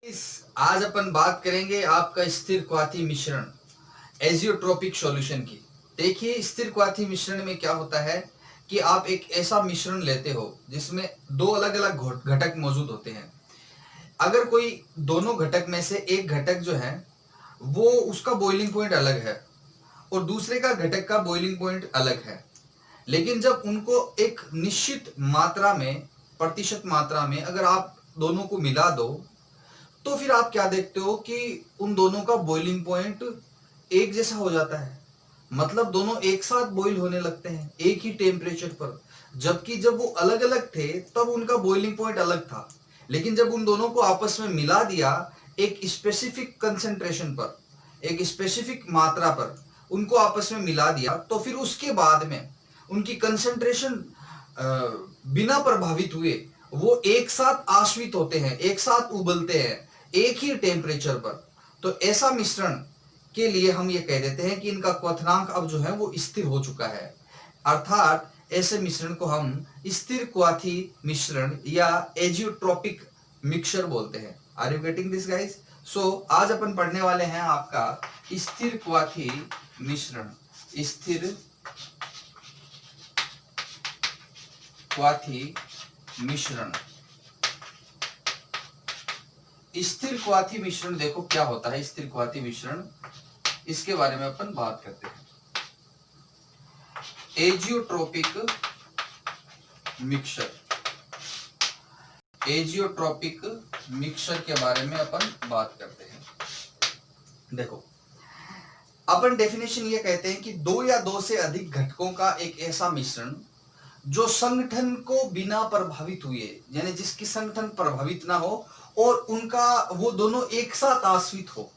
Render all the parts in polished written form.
आज अपन बात करेंगे आपका स्थिर क्वाथी मिश्रण एजियोट्रोपिक सॉल्यूशन की। देखिए, स्थिर क्वाथी मिश्रण में क्या होता है कि आप एक ऐसा मिश्रण लेते हो जिसमें दो अलग अलग घटक मौजूद होते हैं। अगर कोई दोनों घटक में से एक घटक जो है वो उसका बॉइलिंग पॉइंट अलग है और दूसरे का घटक का बॉइलिंग पॉइंट अलग है, लेकिन जब उनको एक निश्चित मात्रा में, प्रतिशत मात्रा में अगर आप दोनों को मिला दो तो फिर आप क्या देखते हो कि उन दोनों का बॉइलिंग पॉइंट एक जैसा हो जाता है। मतलब दोनों एक साथ बॉइल होने लगते हैं एक ही टेम्परेचर पर। जबकि जब वो अलग अलग थे तब उनका बॉइलिंग पॉइंट अलग था, लेकिन जब उन दोनों को आपस में मिला दिया एक स्पेसिफिक कंसेंट्रेशन पर, एक स्पेसिफिक मात्रा पर उनको आपस में मिला दिया, तो फिर उसके बाद में उनकी कंसेंट्रेशन बिना प्रभावित हुए वो एक साथ आश्वित होते हैं, एक साथ उबलते हैं एक ही टेम्परेचर पर। तो ऐसा मिश्रण के लिए हम ये कह देते हैं कि इनका क्वथनांक अब जो है वो स्थिर हो चुका है। अर्थात ऐसे मिश्रण को हम स्थिर क्वाथी मिश्रण या एजियोट्रोपिक मिक्सचर बोलते हैं। Are you getting this guys? So आज अपन पढ़ने वाले हैं आपका स्थिर क्वाथी मिश्रण। स्थिर क्वाथी मिश्रण। स्थिर क्वाथी मिश्रण देखो क्या होता है। स्थिर क्वाथी मिश्रण, इसके बारे में अपन बात करते हैं। एजियोट्रोपिक मिक्सचर, एजियोट्रोपिक मिक्सचर के बारे में अपन बात करते हैं। देखो, अपन डेफिनेशन ये कहते हैं कि दो या दो से अधिक घटकों का एक ऐसा मिश्रण जो संगठन को बिना प्रभावित हुए, यानी जिसकी संगठन प्रभावित ना हो और उनका वो दोनों एक साथ आश्रित हो,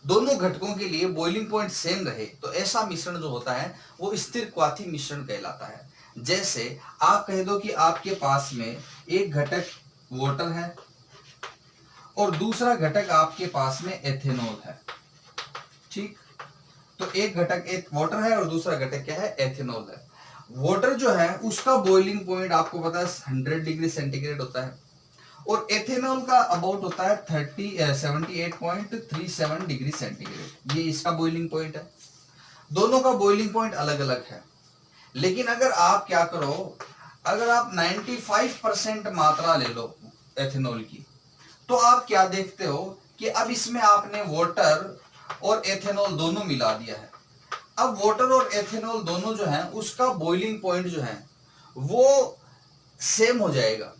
दोनों घटकों के लिए बॉइलिंग पॉइंट सेम रहे, तो ऐसा मिश्रण जो होता है वो स्थिर क्वाथी मिश्रण कहलाता है। जैसे आप कह दो कि आपके पास में एक घटक वाटर है और दूसरा घटक आपके पास में एथेनॉल है। ठीक, तो एक घटक एक वाटर है और दूसरा घटक क्या है? एथेनॉल है। वाटर जो है उसका बॉइलिंग पॉइंट आपको पता है 100 डिग्री सेंटीग्रेड होता है और एथेनॉल का अबाउट होता है 78.37 डिग्री सेंटीग्रेड। ये इसका बॉइलिंग पॉइंट है। दोनों का बॉइलिंग पॉइंट अलग अलग है, लेकिन अगर आप क्या करो, अगर आप 95% मात्रा ले लो एथेनॉल की, तो आप क्या देखते हो कि अब इसमें आपने वाटर और एथेनॉल दोनों मिला दिया है। अब वाटर और एथेनॉल दोनों जो है उसका बॉइलिंग पॉइंट जो है वो सेम हो जाएगा।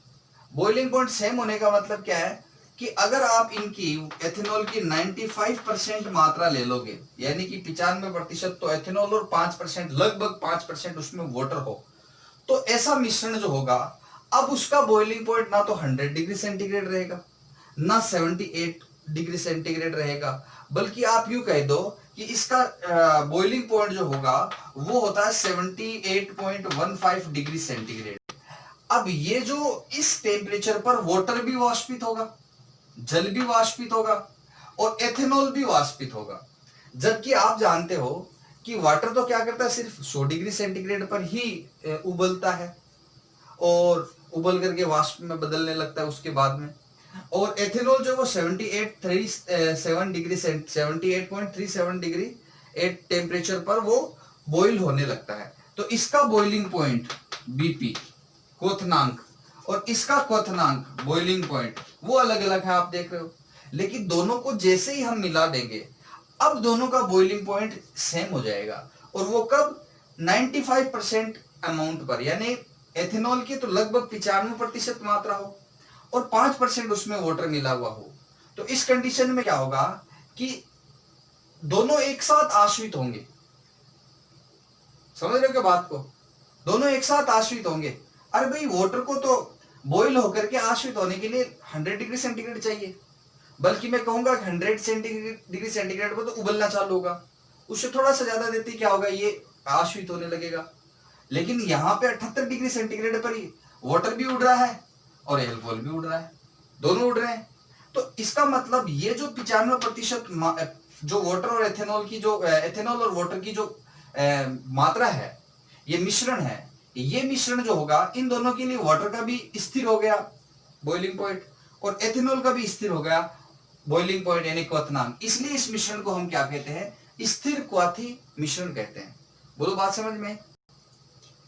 बॉइलिंग पॉइंट सेम होने का मतलब क्या है कि अगर आप इनकी एथेनॉल की 95% मात्रा ले लोगे, यानी कि 95% तो एथेनॉल और 5%, लगभग 5% उसमें वाटर हो, तो ऐसा मिश्रण जो होगा अब उसका बॉइलिंग पॉइंट ना तो 100 डिग्री सेंटीग्रेड रहेगा ना 78 डिग्री सेंटीग्रेड रहेगा, बल्कि आप यूं कह दो कि इसका बॉइलिंग पॉइंट जो होगा वो होता है 78.15 डिग्री सेंटीग्रेड। अब ये जो इस टेम्परेचर पर वाटर भी वाष्पित होगा, जल भी वाष्पित होगा और एथेनॉल भी वाष्पित होगा। जबकि आप जानते हो कि वाटर तो क्या करता है, सिर्फ 100 डिग्री सेंटीग्रेड पर ही उबलता है और उबल करके वाष्प में बदलने लगता है उसके बाद में। और एथेनॉल जो वो 78.37 डिग्री एट टेम्परेचर पर वो बॉइल होने लगता है। तो इसका बॉइलिंग पॉइंट बीपी क्वथनांक और इसका क्वथनांक बॉइलिंग पॉइंट वो अलग अलग है, आप देख रहे हो। लेकिन दोनों को जैसे ही हम मिला देंगे अब दोनों का बॉइलिंग पॉइंट सेम हो जाएगा। और वो कब? 95% अमाउंट पर, यानी एथेनॉल की तो लगभग 95% मात्रा हो और 5% उसमें वाटर मिला हुआ हो। तो इस कंडीशन में क्या होगा कि दोनों एक साथ आश्रित होंगे। समझ रहे हो क्या बात को? दोनों एक साथ आश्रित होंगे। अरे भाई, वाटर को तो बॉइल होकर के आश्रित होने के लिए 100 डिग्री सेंटीग्रेड चाहिए, बल्कि मैं कहूंगा 100 डिग्री सेंटीग्रेड पर तो उबलना चालू होगा। उससे थोड़ा सा ज्यादा देती क्या होगा, ये आश्रित होने लगेगा। लेकिन यहाँ पे 78 डिग्री सेंटीग्रेड पर ही वाटर भी उड़ रहा है और एल्कोहल भी उड़ रहा है, दोनों उड़ रहे हैं। तो इसका मतलब ये जो 95% जो वाटर और एथेनॉल की जो एथेनॉल और वाटर की जो मात्रा है, ये मिश्रण है, ये मिश्रण जो होगा इन दोनों के लिए वाटर का भी स्थिर हो गया बॉइलिंग पॉइंट और एथेनॉल का भी स्थिर हो गया बॉइलिंग पॉइंट यानी क्वथनांक, इसलिए इस मिश्रण को हम क्या कहते हैं, स्थिर क्वाथी मिश्रण कहते हैं। बोलो बात समझ में।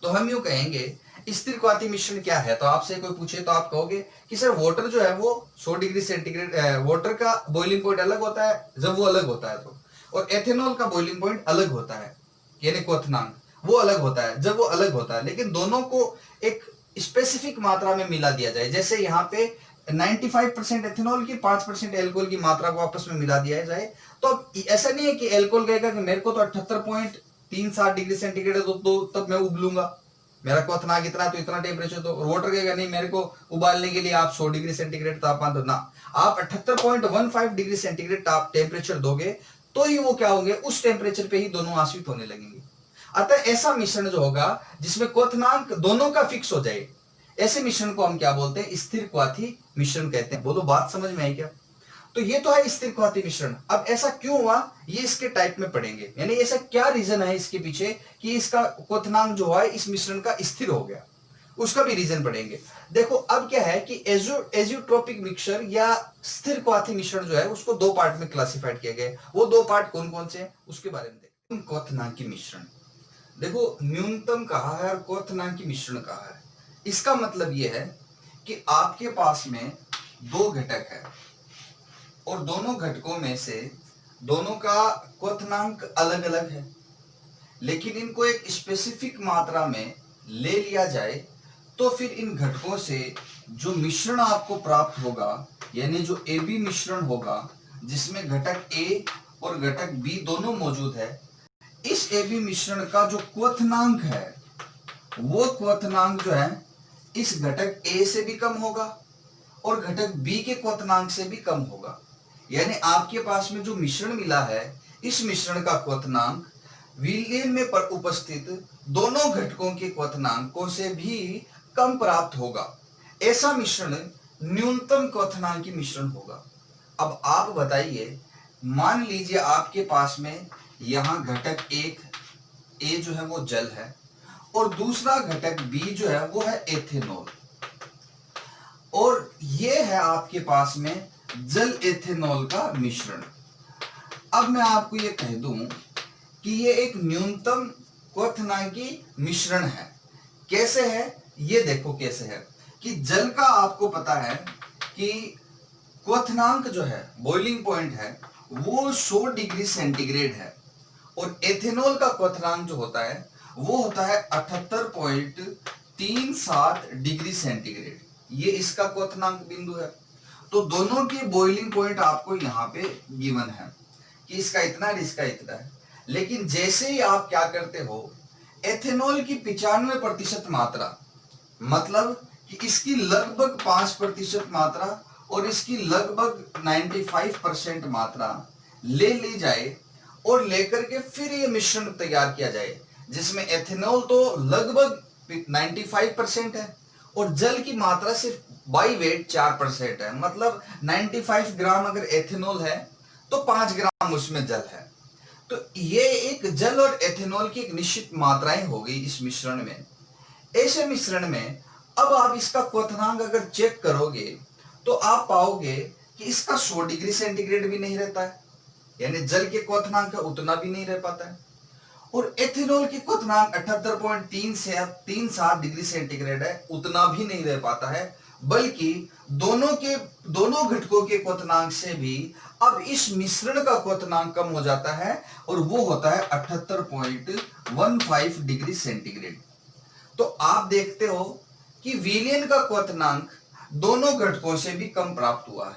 तो हम यूं कहेंगे स्थिर क्वाथी मिश्रण क्या है, तो आपसे कोई पूछे तो आप कहोगे कि सर वाटर जो है वो 100 डिग्री सेंटीग्रेड, वाटर का बॉइलिंग पॉइंट अलग होता है जब वो अलग होता है तो, और एथेनॉल का बॉइलिंग पॉइंट अलग होता है यानी क्वथनांक वो अलग होता है जब वो अलग होता है। लेकिन दोनों को एक स्पेसिफिक मात्रा में मिला दिया जाए, जैसे यहाँ पे 95% एथेनॉल की 5% एल्कोहल की मात्रा को आपस में मिला दिया जाए, तो ऐसा नहीं है कि एल्कोहल कहेगा कि मेरे को तो 78.37 डिग्री सेंटीग्रेड है तो तब मैं उबलूंगा, मेरा क्वथनांक इतना तो इतना टेम्परेचर, तो वाटर कहेगा नहीं मेरे को उबालने के लिए आप 100 डिग्री सेंटीग्रेड तापमान दो ना, आप 78.15 डिग्री सेंटीग्रेड टेम्परेचर दोगे तो ही वो क्या होंगे, उस टेम्परेचर पे ही दोनों आश्रित होने लगेंगे। अतः ऐसा मिश्रण जो होगा जिसमें क्वथनांक दोनों का फिक्स हो जाए, ऐसे मिश्रण को हम क्या बोलते हैं, स्थिर क्वाथी मिश्रण कहते हैं। बोलो बात समझ में आई क्या। तो ये तो है स्थिर क्वाथी मिश्रण। अब ऐसा क्यों हुआ ये इसके टाइप में पढ़ेंगे, यानी ऐसा क्या रीजन है इसके पीछे कि इसका क्वथनांक जो है इस मिश्रण का स्थिर हो गया, उसका भी रीजन पढ़ेंगे। देखो अब क्या है कि एजियोट्रोपिक मिक्सचर या स्थिर क्वाथी मिश्रण जो है उसको दो पार्ट में क्लासिफाइड किया गया है। वो दो पार्ट कौन कौन से हैं उसके बारे में देखते हैं। क्वथनांकी मिश्रण, देखो न्यूनतम कहा है और क्वथनांकी मिश्रण कहा है। इसका मतलब यह है कि आपके पास में दो घटक है और दोनों घटकों में से दोनों का क्वथनांक अलग अलग है, लेकिन इनको एक स्पेसिफिक मात्रा में ले लिया जाए तो फिर इन घटकों से जो मिश्रण आपको प्राप्त होगा, यानी जो ए बी मिश्रण होगा जिसमें घटक ए और घटक बी दोनों मौजूद है, इस ए बी मिश्रण का जो क्वथनांक है वो क्वथनांक जो है इस घटक ए से भी कम होगा और घटक बी के क्वथनांक से भी कम होगा। यानी आपके पास में जो मिश्रण मिला है इस मिश्रण का क्वथनांक विलयन में पर उपस्थित दोनों घटकों के क्वथनांकों से भी कम प्राप्त होगा। ऐसा मिश्रण न्यूनतम क्वथनांकी मिश्रण होगा। अब आप बताइए, मान लीजिए आपके पास में यहां घटक एक ए जो है वो जल है और दूसरा घटक बी जो है वो है एथेनॉल, और ये है आपके पास में जल एथेनॉल का मिश्रण। अब मैं आपको ये कह दूं कि ये एक न्यूनतम क्वथनांकी मिश्रण है। कैसे है ये देखो, कैसे है कि जल का आपको पता है कि क्वथनांक जो है बॉइलिंग पॉइंट है वो 100 डिग्री सेंटीग्रेड है और एथेनॉल का क्वथनांक जो होता है वो होता है 78.37 डिग्री सेंटीग्रेड। ये इसका क्वथनांक बिंदु है। तो दोनों के बॉइलिंग पॉइंट आपको यहाँ पे गिवन है कि इसका इतना है इसका इतना है। लेकिन जैसे ही आप क्या करते हो, एथेनॉल की 95% मात्रा, मतलब कि इसकी लगभग 5% मात्रा और इसकी लगभग 95% मात्रा ले ली जाए और लेकर के फिर ये मिश्रण तैयार किया जाए जिसमें एथेनॉल तो लगभग 95% है और जल की मात्रा सिर्फ बाई वेट 4% है, मतलब 95 ग्राम अगर एथेनॉल है तो 5 ग्राम उसमें जल है। तो ये एक जल और एथेनॉल की एक निश्चित मात्राएं हो गई इस मिश्रण में। ऐसे मिश्रण में अब आप इसका क्वथनांक अगर चेक करोगे तो आप पाओगे कि इसका 100 डिग्री सेंटीग्रेड भी नहीं रहता है, यानी जल के क्वथनांक का उतना भी नहीं रह पाता है, और एथेनॉल की क्वथनांक 78.37 डिग्री सेंटीग्रेड है, उतना भी नहीं रह पाता है, बल्कि दोनों घटकों के क्वथनांक से भी अब इस मिश्रण का क्वथनांक कम हो जाता है और वो होता है 78.15 डिग्री सेंटीग्रेड। तो आप देखते हो कि विलयन का क्वथनांक दोनों घटकों से भी कम प्राप्त हुआ है,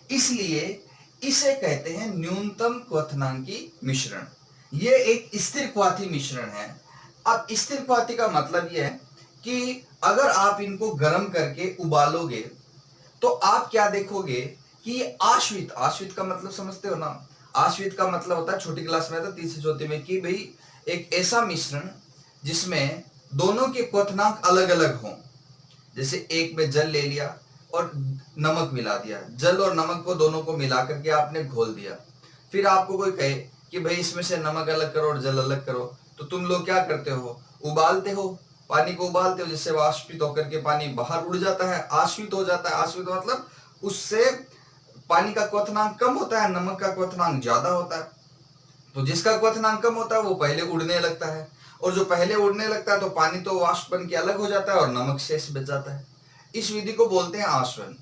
इसलिए इसे कहते हैं न्यूनतम क्वथनांकी मिश्रण। ये एक स्थिर क्वाथी मिश्रण है। अब स्थिर क्वाथी का मतलब यह है कि अगर आप इनको गर्म करके उबालोगे तो आप क्या देखोगे कि आश्वित का मतलब समझते हो ना, आश्वित का मतलब होता है, छोटी क्लास में था तीसरी चौथी में, कि भाई एक ऐसा मिश्रण जिसमें दोनों के क्वथनांक अलग अलग हों। जैसे एक में जल ले लिया और नमक मिला दिया, जल और नमक को दोनों को मिला करके आपने घोल दिया, फिर आपको कोई कहे कि भाई इसमें से नमक अलग करो और जल अलग करो, तो तुम लोग क्या करते हो, उबालते हो, पानी को उबालते हो, जिससे वाष्पित होकर के पानी बाहर उड़ जाता है, आश्वित हो जाता है। आश्वित मतलब उससे पानी का क्वथनांक कम होता है, नमक का क्वथनांक ज्यादा होता है। तो जिसका क्वथनांक कम होता है वो पहले उड़ने लगता है, और जो पहले उड़ने लगता है तो पानी तो वाष्प बन के अलग हो जाता है और नमक शेष बच जाता है। इस विधि को बोलते हैं आसवन।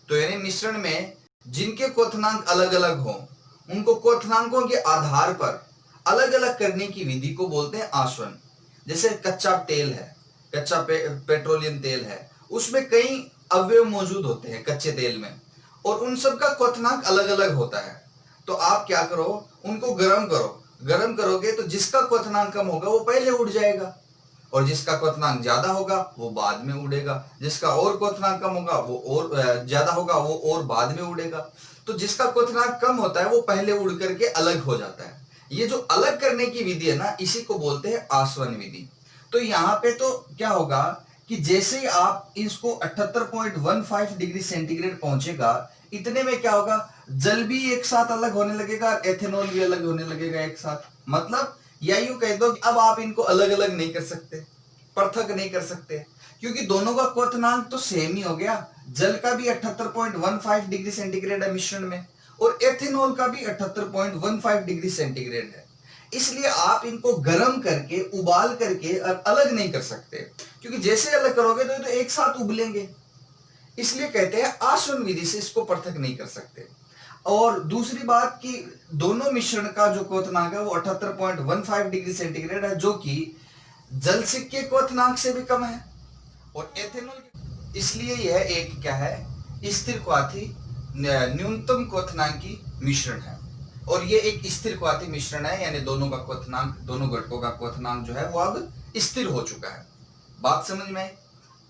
तो यानी मिश्रण में जिनके क्वथनांक अलग अलग हो, उनको क्वथनांकों के आधार पर अलग अलग करने की विधि को बोलते हैं आसवन। जैसे कच्चा तेल है, कच्चा पेट्रोलियम तेल है, उसमें कई अवयव मौजूद होते हैं कच्चे तेल में, और उन सब का क्वथनांक अलग अलग होता है। तो आप क्या करो, उनको गर्म करो, गर्म करोगे तो जिसका क्वथनांक कम होगा वो पहले उड़ जाएगा, और जिसका क्वथनांक ज्यादा होगा वो बाद में उड़ेगा, जिसका और क्वथनांक कम होगा वो और ज्यादा होगा वो और बाद में उड़ेगा। तो जिसका क्वथनांक कम होता है वो पहले उड़ करके अलग हो जाता है। ये जो अलग करने की विधि है ना, इसी को बोलते हैं आसवन विधि। तो यहाँ पे तो क्या होगा कि जैसे ही आप इसको 78.15 डिग्री सेंटीग्रेड पहुंचेगा, इतने में क्या होगा, जल भी एक साथ अलग होने लगेगा, एथेनॉल भी अलग होने लगेगा एक साथ। मतलब या यूं कह दो कि अब आप इनको अलग अलग नहीं कर सकते, पृथक नहीं कर सकते, क्योंकि दोनों का क्वथनांक तो सेम ही हो गया। जल का भी 78.15 डिग्री सेंटीग्रेड है मिश्रण में, और एथेनॉल का भी 78.15 डिग्री सेंटीग्रेड है। इसलिए आप इनको गर्म करके, उबाल करके अलग नहीं कर सकते, क्योंकि जैसे अलग करोगे तो एक साथ उबलेंगे। इसलिए कहते हैं आसवन विधि से इसको पृथक नहीं कर सकते। और दूसरी बात कि दोनों मिश्रण का जो क्वथनांक है वो 78.15 डिग्री सेंटीग्रेड है, जो कि जल के क्वथनांक से भी कम है, और एथेनॉल, इसलिए यह एक क्या है, स्थिर क्वाथी न्यूनतम क्वथनांकी मिश्रण है। और ये एक स्थिर क्वाथी मिश्रण है, यानी दोनों का क्वथनांक, दोनों घटकों का क्वथनांक जो है वो अब स्थिर हो चुका है। बात समझ में आई?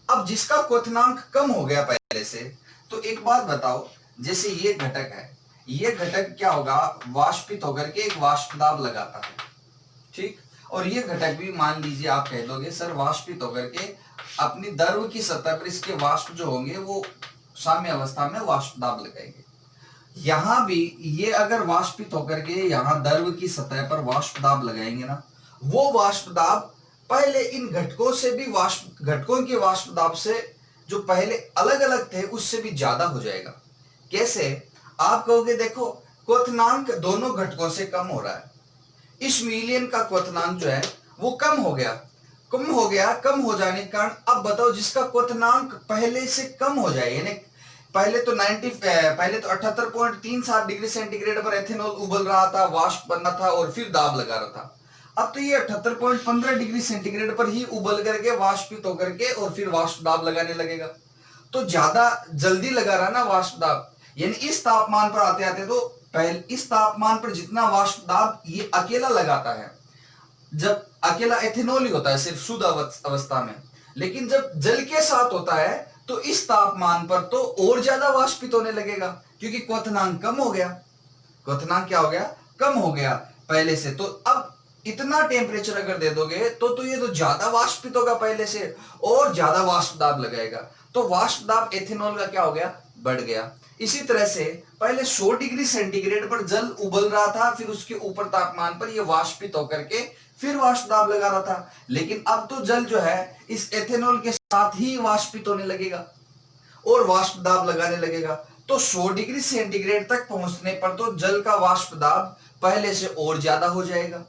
अब जिसका क्वथनांक कम हो गया पहले से, तो एक बात बताओ, जैसे ये घटक है, ये घटक क्या होगा, वाष्पित होकर के एक वाष्प दाब लगाता है, ठीक। और ये घटक भी मान लीजिए आप कह दोगे सर वाष्पित होकर के अपनी द्रव की सतह पर इसके वाष्प जो होंगे वो साम्य अवस्था में वाष्प दाब लगाएंगे। यहां भी ये अगर वाष्पित होकर के यहां द्रव की सतह पर वाष्प दाब लगाएंगे ना, वो वाष्प दाब पहले इन घटकों से भी, वाष्प घटकों के वाष्प दाब से जो पहले अलग अलग थे उससे भी ज्यादा हो जाएगा। कैसे? आप कहोगे देखो क्वथनांक दोनों घटकों से कम हो रहा है, इस मिलियन का क्वथनांक जो है वो कम हो गया, कम हो गया, कम हो जाने के कारण अब बताओ जिसका क्वथनांक पहले से कम हो जाए, यानी पहले तो 78.37 डिग्री सेंटीग्रेड पर एथेनॉल उबल रहा था, वाष्प बनना था और फिर दाब लगा रहा था। अब तो ये 78.15 डिग्री सेंटीग्रेड पर ही उबल करके वाष्पित होकर के और फिर वाष्प दाब लगाने लगेगा। तो ज्यादा जल्दी लगा रहा ना वाष्प दाब, यानी इस तापमान पर आते आते तो पहले इस तापमान पर जितना वाष्प दाब ये अकेला लगाता है, जब अकेला एथेनॉल ही होता है सिर्फ शुद्ध अवस्था में, लेकिन जब जल के साथ होता है तो इस तापमान पर तो और ज्यादा वाष्पित होने लगेगा, क्योंकि क्वथनांक कम हो गया। क्वथनांक क्या हो गया? कम हो गया पहले से। तो अब इतना टेम्परेचर अगर दे दोगे तो ये तो ज्यादा वाष्पित होगा पहले से और ज्यादा वाष्प दाब लगाएगा, तो वाष्प दाब एथेनॉल का क्या हो गया? बढ़ गया। इसी तरह से पहले 100 डिग्री सेंटीग्रेड पर जल उबल रहा था, फिर उसके ऊपर तापमान पर यह वाष्पित होकर के फिर वाष्प दाब लगा रहा था, लेकिन अब तो जल जो है इस एथेनॉल के साथ ही वाष्पित होने लगेगा और वाष्प दाब लगाने लगेगा। तो 100 डिग्री सेंटीग्रेड तक पहुंचने पर तो जल का वाष्प दाब पहले से और ज्यादा हो जाएगा।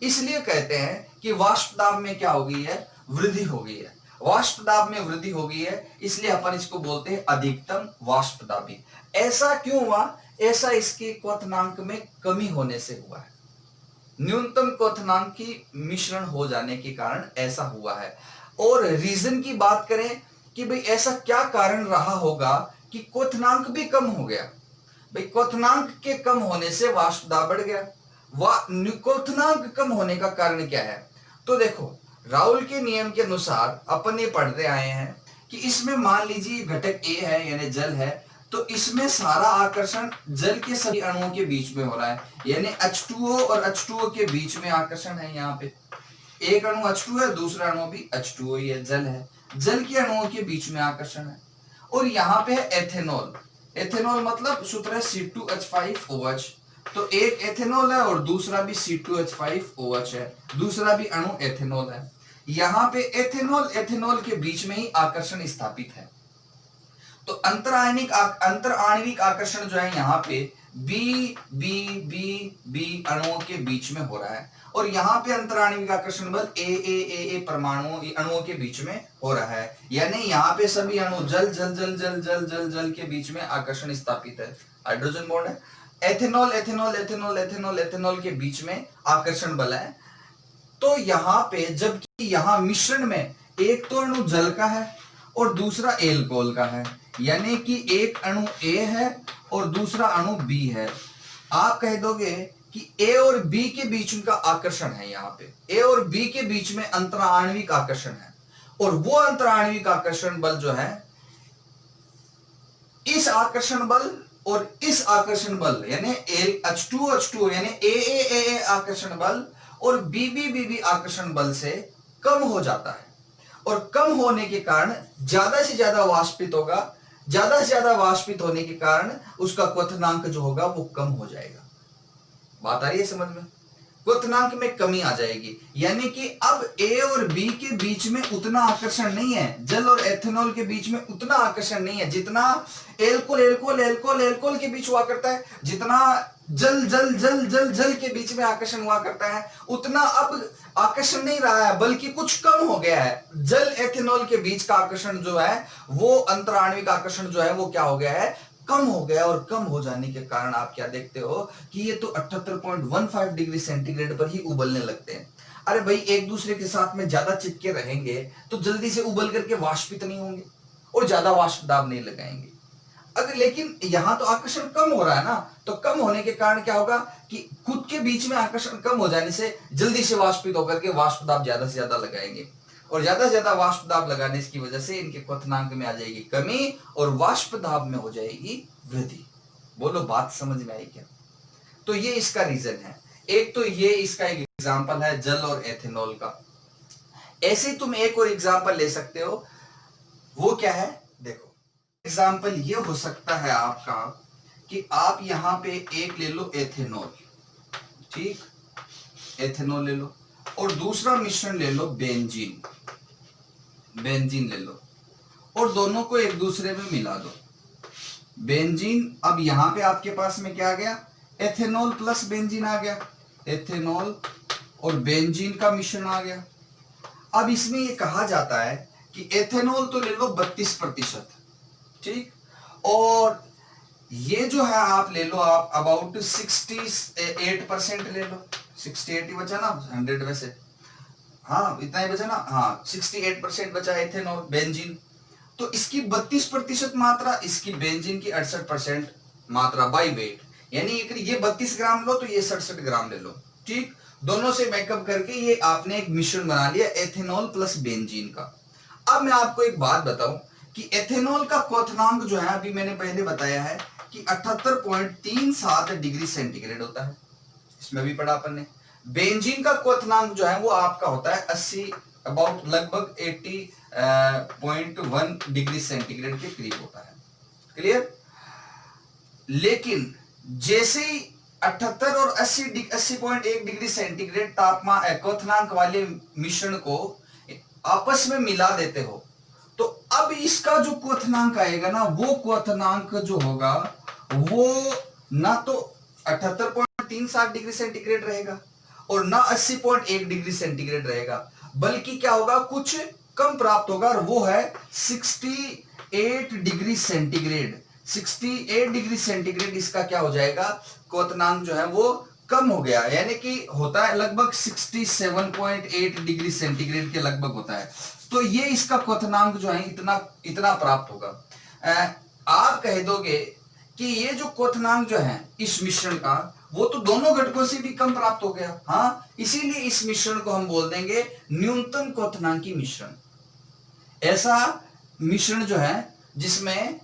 इसलिए कहते हैं कि वाष्प दाब में क्या हो गई है? वृद्धि हो गई है। वाष्प दाब में वृद्धि हो गई है, इसलिए अपन इसको बोलते हैं अधिकतम वाष्प दाबी। ऐसा क्यों हुआ? ऐसा इसके क्वथनांक में कमी होने से हुआ है, न्यूनतम क्वथनांक की मिश्रण हो जाने के कारण ऐसा हुआ है। और रीजन की बात करें कि भाई ऐसा क्या कारण रहा होगा कि क्वथनांक भी कम हो गया। भाई क्वथनांक के कम होने से वाष्प दाब बढ़ गया। क्वथनांक कम होने का कारण क्या है? तो देखो राउल के नियम के अनुसार अपन ये पढ़ते आए हैं कि इसमें मान लीजिए घटक ए है यानी जल है, तो इसमें सारा आकर्षण जल के सभी अणुओं के बीच में हो रहा है, यानी H2O और H2O के बीच में आकर्षण है। यहाँ पे एक अणु H2 है, दूसरा अणु भी H2O ही है, जल है, जल के अणुओं के बीच में आकर्षण है। और यहाँ पे है एथेनॉल। एथेनॉल मतलब सूत्र है C2H5OH, तो एक एथेनॉल है और दूसरा भी C2H5OH है, दूसरा भी अणु एथेनॉल है। यहाँ पे एथेनॉल एथेनॉल के बीच में ही आकर्षण स्थापित है। तो अंतर आणविक आकर्षण जो है यहाँ पे बी बी बी बी अणुओं के बीच में हो रहा है, और यहाँ पे अंतर आणविक आकर्षण बल ए परमाणुओं अणुओं के बीच में हो रहा है। यानी यहाँ पे सभी अणु जल जल जल जल जल जल जल के बीच में आकर्षण स्थापित है, हाइड्रोजन बॉन्ड है। Ethanol ethanol ethanol ethanol ethanol के बीच में आकर्षण बल है। तो यहाँ पे जबकि यहाँ मिश्रण में एक तो अणु जल का है और दूसरा एल्कोहल का है, यानी कि एक अणु ए है और दूसरा अणु बी है। आप कह दोगे कि ए और बी के बीच उनका आकर्षण है, यहाँ पे ए और बी के बीच में अंतराण्विक आकर्षण है, और वो अंतराण्विक आकर्षण बल जो है इस आकर्षण बल और इस आकर्षण बल यानी H2 यानी ए आकर्षण बल और बी आकर्षण बल से कम हो जाता है, और कम होने के कारण ज्यादा से ज्यादा वाष्पित होगा। ज्यादा से ज्यादा वाष्पित होने के कारण उसका क्वथनांक जो होगा वो कम हो जाएगा। बात आ रही है समझ में? क्वथनांक में कमी आ जाएगी, यानी कि अब ए और बी के बीच में उतना आकर्षण नहीं है, जल और एथेनॉल के बीच में उतना आकर्षण नहीं है जितना एल्कोहल एल्कोहल एल्कोहल एल्कोहल के बीच हुआ करता है, जितना जल जल जल जल जल के बीच में आकर्षण हुआ करता है, उतना अब आकर्षण नहीं रहा है, बल्कि कुछ कम हो गया है। जल एथेनॉल के बीच का आकर्षण जो है वो अंतराण्विक आकर्षण जो है वो क्या हो गया है, कम हो गया। और कम हो जाने के कारण आप क्या देखते हो कि ये तो 78.15 डिग्री सेंटीग्रेड पर ही उबलने लगते हैं। अरे भाई, एक दूसरे के साथ में ज्यादा चिपके रहेंगे तो जल्दी से उबल करके वाष्पित नहीं होंगे और ज्यादा वाष्प दाब नहीं लगाएंगे। अगर लेकिन यहां तो आकर्षण कम हो रहा है ना, तो कम होने के कारण क्या होगा कि खुद के बीच में आकर्षण कम हो जाने से जल्दी से वाष्पित होकर के वाष्प दाब ज्यादा से ज्यादा लगाएंगे, और ज्यादा से ज्यादा वाष्प दाब लगाने की वजह से इनके क्वथनांक में आ जाएगी कमी और वाष्प दाब में हो जाएगी वृद्धि। बोलो, बात समझ में आई क्या? तो ये इसका रीजन है। एक तो ये इसका एक एग्जांपल है जल और एथेनॉल का। ऐसे तुम एक और एग्जांपल ले सकते हो, वो क्या है देखो। एग्जांपल ये हो सकता है आपका कि आप यहां पे एक ले लो एथेनॉल, ठीक, एथेनॉल ले लो, और दूसरा मिश्रण ले लो बेंजीन, बेंजीन ले लो, और दोनों को एक दूसरे में मिला दो। बेंजीन, अब यहां पे आपके पास में क्या आ गया, एथेनॉल प्लस बेंजीन आ गया, एथेनॉल और बेंजीन का मिश्रण आ गया। अब इसमें ये कहा जाता है कि एथेनॉल तो ले लो 32%, ठीक, और ये जो है आप ले लो, आप अबाउट 68% ले लो। 68 ही बचा ना 100 में से, हाँ इतना ही बचा ना, हाँ 68% बचा एथेनॉल बेंजीन। तो इसकी 32% मात्रा, इसकी बेंजीन की 68% मात्रा बाई वेट, यानी ये 32 ग्राम लो तो ये 67 ग्राम ले लो, ठीक। दोनों से मेकअप करके ये आपने एक मिश्रण बना लिया एथेनॉल प्लस बेंजीन का। अब मैं आपको एक बात बताऊं कि एथेनॉल का क्वथनांक जो है, अभी मैंने पहले बताया है कि 78.37 डिग्री सेंटीग्रेड होता है, इसमें भी पढ़ा अपन ने। बेंजीन का क्वथनांक जो है वो आपका होता है 80 अबाउट लगभग 80.1 डिग्री सेंटीग्रेड के करीब होता है, क्लियर। लेकिन जैसे ही 78 और 80.1 डिग्री सेंटीग्रेड तापमान क्वथनांक वाले मिश्रण को आपस में मिला देते हो, तो अब इसका जो क्वथनांक आएगा ना, वो क्वथनांक जो होगा वो ना तो 78.37 डिग्री सेंटीग्रेड रहेगा और ना 80.1 डिग्री सेंटीग्रेड रहेगा, बल्कि क्या होगा, कुछ कम प्राप्त होगा, और वो है 68 डिग्री सेंटीग्रेड। 68 डिग्री सेंटीग्रेड इसका क्या हो जाएगा, क्वथनांक जो है वो कम हो गया, यानी कि होता है लगभग 67.8 डिग्री सेंटीग्रेड के लगभग होता है। तो ये इसका क्वथनांक जो है इतना प्राप्त होगा। आप कह दोगे कि ये जो क्वथनांक जो है इस मिश्रण का, वो तो दोनों घटकों से भी कम प्राप्त हो गया, हाँ, इसीलिए इस मिश्रण को हम बोल देंगे न्यूनतम क्वथनांकी मिश्रण। ऐसा मिश्रण जो है जिसमें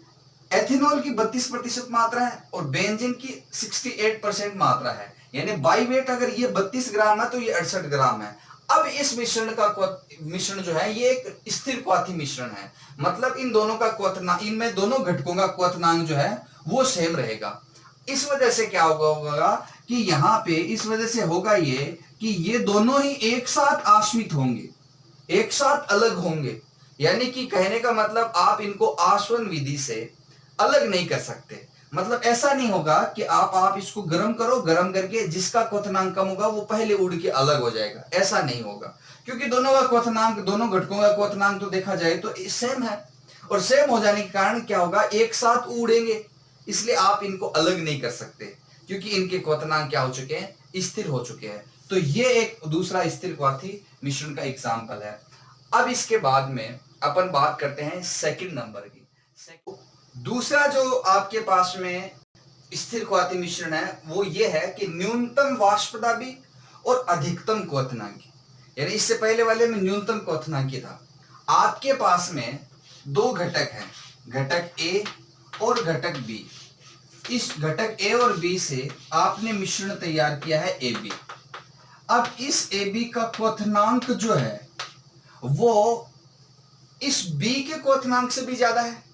एथेनॉल की 32% मात्रा है और बेंजीन की 68% मात्रा है, यानी बाई वेट अगर ये 32 ग्राम है तो ये 68 ग्राम है। अब इस मिश्रण जो है ये एक स्थिर क्वाथी मिश्रण है, मतलब इन दोनों का क्वथनांक, इनमें दोनों घटकों का क्वथनांक जो है वो सेम रहेगा। इस वजह से क्या होगा कि यहाँ पे इस वजह से होगा ये कि ये दोनों ही एक साथ आश्वित होंगे, एक साथ अलग होंगे, यानी कि कहने का मतलब आप इनको आश्वन विधि से अलग नहीं कर सकते। मतलब ऐसा नहीं होगा कि आप इसको गर्म करो, गर्म करके जिसका क्वथनांक कम होगा वो पहले उड़ के अलग हो जाएगा, ऐसा नहीं होगा। क्योंकि दोनों का क्वथनांक, दोनों घटकों का क्वथनांक तो देखा जाए तो सेम है, और सेम हो जाने के कारण क्या होगा, एक साथ उड़ेंगे। इसलिए आप इनको अलग नहीं कर सकते, क्योंकि इनके क्वथनांक क्या हो चुके हैं, स्थिर हो चुके हैं। तो ये एक दूसरा स्थिर क्वाथी मिश्रण का एग्जाम्पल है। अब इसके बाद में अपन बात करते हैं सेकंड नंबर की। दूसरा जो आपके पास में स्थिर क्वाथी मिश्रण है वो ये है कि न्यूनतम वाष्पदाबी और अधिकतम क्वथनांकी। यानी इससे पहले वाले में न्यूनतम क्वथनांकी था। आपके पास में दो घटक हैं, घटक ए और घटक बी। इस घटक ए और बी से आपने मिश्रण तैयार किया है ए बी। अब इस ए बी का क्वथनांक जो है वो इस बी के क्वथनांक से भी ज्यादा है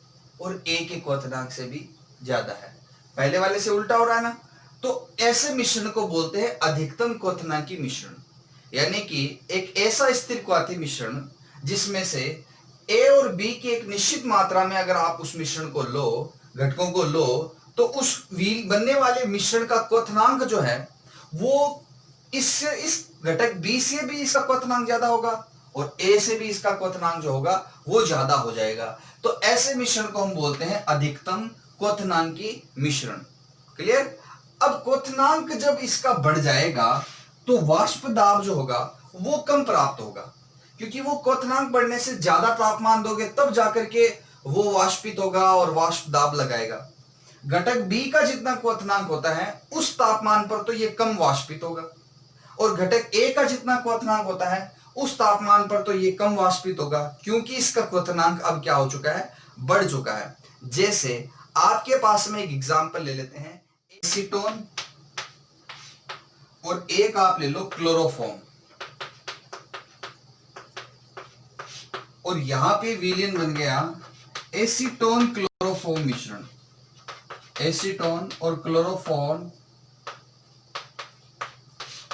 और ए के क्वथनांक से भी ज्यादा है। पहले वाले से उल्टा हो रहा है ना। तो ऐसे मिश्रण को बोलते हैं अधिकतम क्वथनांकी मिश्रण। यानी कि एक ऐसा स्थिर क्वाथी मिश्रण जिसमें से ए और बी की एक निश्चित मात्रा में अगर आप उस मिश्रण को लो, घटकों को लो, तो उस बनने वाले मिश्रण का क्वथनांक जो है वो इस घटक बी से भी इसका क्वथनांक ज्यादा होगा और ए से भी इसका क्वथनांक जो होगा वो ज्यादा हो जाएगा। तो ऐसे मिश्रण को हम बोलते हैं अधिकतम क्वथनांकी मिश्रण। क्लियर। अब क्वथनांक जब इसका बढ़ जाएगा तो वाष्प दाब जो होगा वो कम प्राप्त होगा, क्योंकि वो क्वथनांक बढ़ने से ज्यादा तापमान दोगे तब जाकर के वो वाष्पित होगा और वाष्प दाब लगाएगा। घटक बी का जितना क्वथनांक होता है उस तापमान पर तो ये कम वाष्पित होगा, और घटक ए का जितना क्वथनांक होता है उस तापमान पर तो ये कम वाष्पित होगा, क्योंकि इसका क्वथनांक अब क्या हो चुका है, बढ़ चुका है। जैसे आपके पास में एक एग्जांपल ले लेते हैं, एसीटोन और एक आप ले लो क्लोरोफॉर्म, और यहां पे विलयन बन गया एसीटोन क्लोरोफॉर्म मिश्रण। एसीटोन और क्लोरोफॉर्म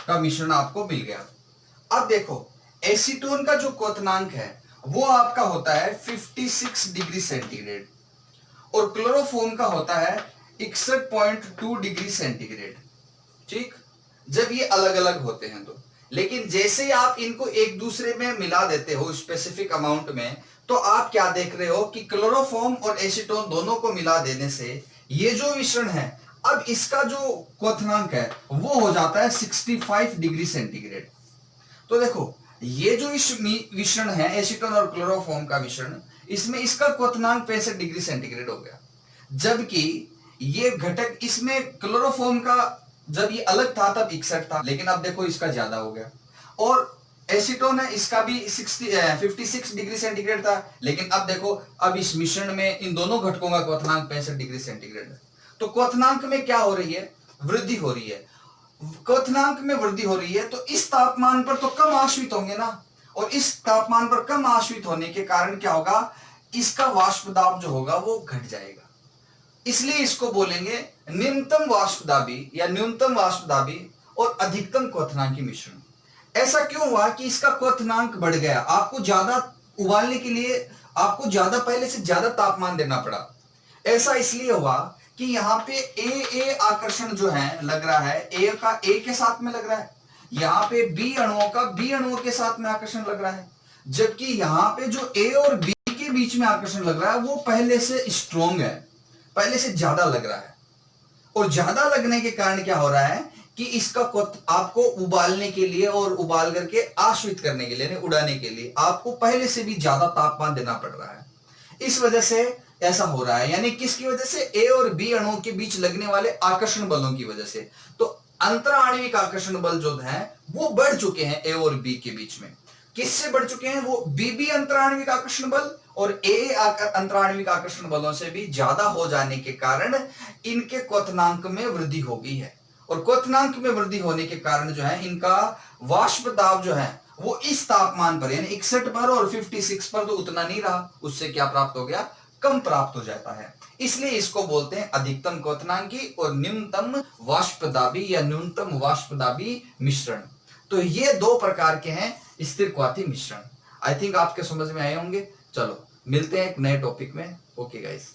का मिश्रण आपको मिल गया। अब देखो एसीटोन का जो क्वथनांक है वो आपका होता है 56 डिग्री सेंटीग्रेड और क्लोरोफॉर्म का होता है 61.2 डिग्री सेंटीग्रेड। ठीक, जब ये अलग अलग होते हैं तो। लेकिन जैसे ही आप इनको एक दूसरे में मिला देते हो स्पेसिफिक अमाउंट में, तो आप क्या देख रहे हो कि क्लोरोफॉर्म और एसीटोन दोनों को मिला देने से ये जो मिश्रण है अब इसका जो क्वथनांक है वो हो जाता है 65 डिग्री सेंटीग्रेड। तो देखो ये जो इस मिश्रण है एसीटोन और क्लोरोफॉर्म का मिश्रण, इसमें इसका क्वथनांक 65 डिग्री सेंटीग्रेड हो गया, जबकि ये घटक इसमें क्लोरोफॉर्म का जब ये अलग था तब 61 था, लेकिन अब देखो इसका ज्यादा हो गया। और एसीटोन है इसका भी 56 डिग्री सेंटीग्रेड था, लेकिन अब देखो अब इस मिश्रण में इन दोनों घटकों का क्वथनांक 65 डिग्री सेंटीग्रेड है। तो क्वथनांक में क्या हो रही है, वृद्धि हो रही है। क्वथनांक में वृद्धि हो रही है तो इस तापमान पर तो कम आश्रित होंगे ना, और इस तापमान पर कम आश्रित होने के कारण क्या होगा, इसका वाष्प दाब जो होगा वो घट जाएगा। इसलिए इसको बोलेंगे न्यूनतम वाष्पदाबी या न्यूनतम वाष्पदाबी और अधिकतम क्वथनांकी मिश्रण। ऐसा क्यों हुआ कि इसका क्वथनांक बढ़ गया, आपको ज्यादा उबालने के लिए आपको ज्यादा पहले से ज्यादा तापमान देना पड़ा। ऐसा इसलिए हुआ कि यहाँ पे ए आकर्षण जो है लग रहा है, ए का ए के साथ में लग रहा है, यहाँ पे बी अणुओं का बी अणुओं के साथ में आकर्षण लग रहा है, जबकि यहाँ पे जो ए और बी के बीच में आकर्षण लग रहा है वो पहले से स्ट्रॉन्ग है, पहले से ज्यादा लग रहा है। और ज्यादा लगने के कारण क्या हो रहा है कि इसका आपको उबालने के लिए और उबाल करके आश्रित करने के लिए, उड़ाने के लिए आपको पहले से भी ज्यादा तापमान देना पड़ रहा है। इस वजह से ऐसा हो रहा है, यानी किसकी वजह से, ए और बी अणुओं के बीच लगने वाले आकर्षण बलों की वजह से। तो अंतराणविक आकर्षण बल जो है वो बढ़ चुके हैं ए और बी के बीच में। किससे बढ़ चुके हैं, वो बी अंतराणविक आकर्षण बल और ए अंतराणविक आकर्षण बलों से भी ज्यादा हो जाने के कारण इनके क्वथनांक में वृद्धि हो गई है। और क्वथनांक में वृद्धि होने के कारण जो है इनका वाष्प दाब जो है वो इस तापमान पर यानी 61 पर और 56 पर तो उतना नहीं रहा, उससे क्या प्राप्त हो गया, कम प्राप्त हो जाता है। इसलिए इसको बोलते हैं अधिकतम क्वथनांकी और न्यूनतम वाष्पदाबी या न्यूनतम वाष्पदाबी मिश्रण। तो ये दो प्रकार के हैं स्थिर क्वाथी मिश्रण। आई थिंक आपके समझ में आए होंगे। चलो मिलते हैं एक नए टॉपिक में। Okay guys.